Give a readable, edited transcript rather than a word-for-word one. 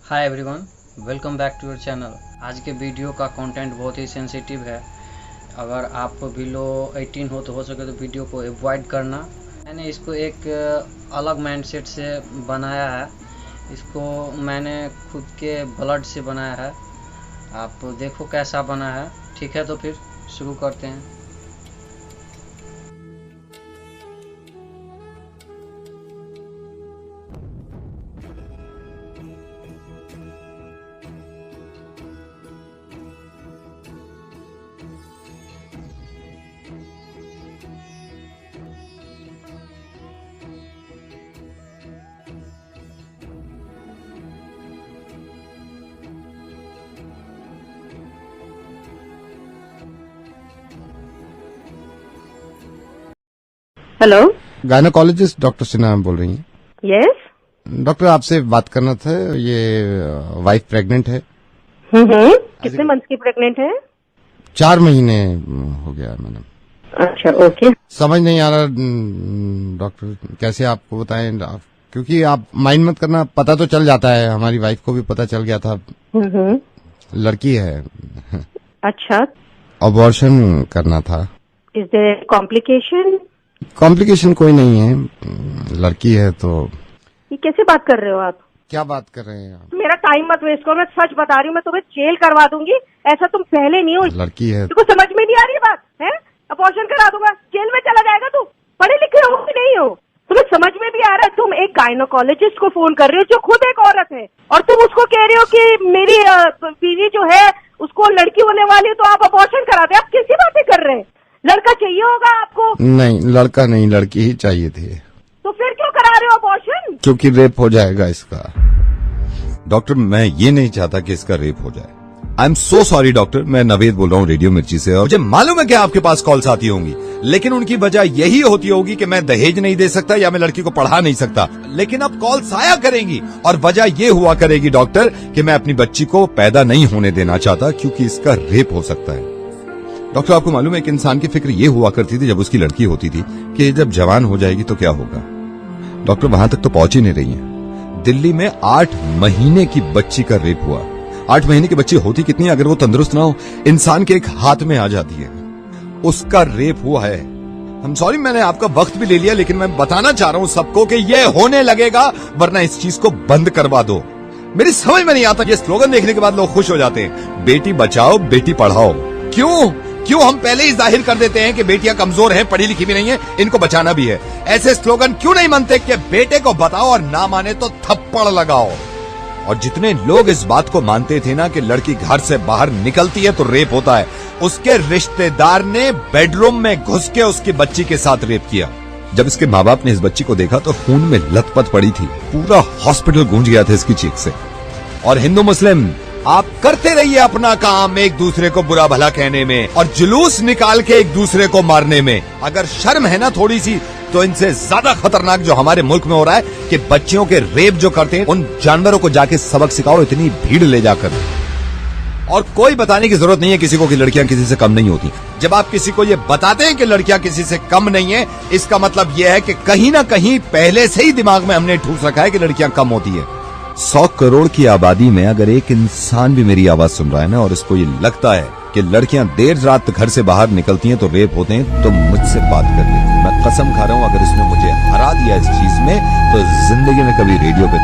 Hi everyone, welcome back to your channel. आज के video का कंटेंट बहुत ही सेंसिटिव है। अगर आप बिलो 18 हो तो हो सके तो वीडियो को अवॉइड करना। मैंने इसको एक अलग माइंडसेट से बनाया है। इसको मैंने खुद के ब्लड से बनाया है। आप देखो कैसा बना है। ठीक है, तो फिर शुरू करते हैं। हेलो, गायनोकोलॉजिस्ट डॉक्टर सिन्हा बोल रही हैं? यस। डॉक्टर आपसे बात करना था। ये वाइफ प्रेग्नेंट है। कितने मंथ की प्रेग्नेंट है? 4 महीने हो गया मैडम। अच्छा, ओके। समझ नहीं आ रहा डॉक्टर, कैसे आपको बताएं क्योंकि आप माइंड मत करना, पता तो चल जाता है। हमारी वाइफ को भी पता चल गया था। लड़की है। अच्छा, अबॉर्शन करना था। Is there complication? कॉम्प्लिकेशन कोई नहीं है, लड़की है तो। ये कैसे बात कर रहे हो आप? क्या बात कर रहे हैं आप? मेरा टाइम मत वेस्ट करो, मैं सच बता रही हूँ। मैं तुम्हें जेल करवा दूंगी। ऐसा तुम पहले नहीं हो। लड़की है। तुमको समझ में नहीं आ रही बात है? अबॉर्शन करा दूंगा, जेल में चला जाएगा तू। पढ़े लिखे हो कि नहीं हो? तुम्हें समझ में भी आ रहा है? तुम एक गायनोकोलॉजिस्ट को फोन कर रहे हो जो खुद एक औरत है, और तुम उसको कह रहे हो कि मेरी बीवी जो है उसको लड़की होने वाली है तो आप अबॉर्शन कराते। आप कैसी बातें कर रहे हैं? लड़का चाहिए होगा आपको। नहीं, लड़का नहीं, लड़की ही चाहिए थी। तो फिर क्यों करा रहे हो अबॉर्शन? क्योंकि रेप हो जाएगा इसका। डॉक्टर, मैं ये नहीं चाहता कि इसका रेप हो जाए। I am so sorry doctor. मैं नवेद बोल रहा हूँ रेडियो मिर्ची से, और मुझे मालूम है कि आपके पास कॉल्स आती होंगी, लेकिन उनकी वजह यही होती होगी कि मैं दहेज नहीं दे सकता या मैं लड़की को पढ़ा नहीं सकता। लेकिन अब कॉल्स आया करेंगी और वजह ये हुआ करेगी डॉक्टर कि मैं अपनी बच्ची को पैदा नहीं होने देना चाहता क्योंकि इसका रेप हो सकता है। डॉक्टर, आपको मालूम है कि इंसान की फिक्र ये हुआ करती थी जब उसकी लड़की होती थी कि जब जवान हो जाएगी तो क्या होगा। डॉक्टर, वहां तक तो पहुंच ही नहीं रही है। दिल्ली में 8 महीने की बच्ची का रेप हुआ। 8 महीने की बच्ची होती कितनी, अगर वो तंदुरुस्त ना हो, इंसान के एक हाथ में आ जाती है। उसका रेप हुआ है। हम सॉरी, मैंने आपका वक्त भी ले लिया, लेकिन मैं बताना चाह रहा हूं सबको कि ये होने लगेगा, वरना इस चीज को बंद करवा दो। मेरी समझ में नहीं आता, ये स्लोगन देखने के बाद लोग खुश हो जाते हैं, बेटी बचाओ बेटी पढ़ाओ। क्यों हम पहले ही जाहिर कर देते हैं कि बेटियां कमजोर हैं, पढ़ी लिखी भी नहीं है, इनको बचाना भी है। ऐसे स्लोगन क्यों नहीं मानते कि बेटे को बताओ और ना माने तो थप्पड़ लगाओ। और जितने लोग इस बात को मानते थे ना कि लड़की घर से बाहर निकलती है तो रेप होता है, उसके रिश्तेदार ने बेडरूम में घुस के उसकी बच्ची के साथ रेप किया। जब इसके माँ बाप ने इस बच्ची को देखा तो खून में लथपथ पड़ी थी। पूरा हॉस्पिटल गूंज गया था इसकी चीख से। और हिंदू मुस्लिम, आप करते रहिए अपना काम एक दूसरे को बुरा भला कहने में और जुलूस निकाल के एक दूसरे को मारने में। अगर शर्म है ना थोड़ी सी, तो इनसे ज्यादा खतरनाक जो हमारे मुल्क में हो रहा है कि बच्चियों के रेप जो करते हैं, उन जानवरों को जाके सबक सिखाओ, इतनी भीड़ ले जाकर। और कोई बताने की जरूरत नहीं है किसी को कि लड़कियां किसी से कम नहीं होती। जब आप किसी को ये बताते हैं कि लड़कियां किसी से कम नहीं है, इसका मतलब यह है कि कहीं ना कहीं पहले से ही दिमाग में हमने ठूस रखा है कि लड़कियां कम होती है। 100 करोड़ की आबादी में अगर एक इंसान भी मेरी आवाज सुन रहा है ना, और इसको ये लगता है कि लड़कियां देर रात घर से बाहर निकलती हैं तो रेप होते हैं, तो मुझसे बात कर ले। मैं कसम खा रहा हूं, अगर इसने मुझे हरा दिया इस चीज में, तो जिंदगी में कभी रेडियो पे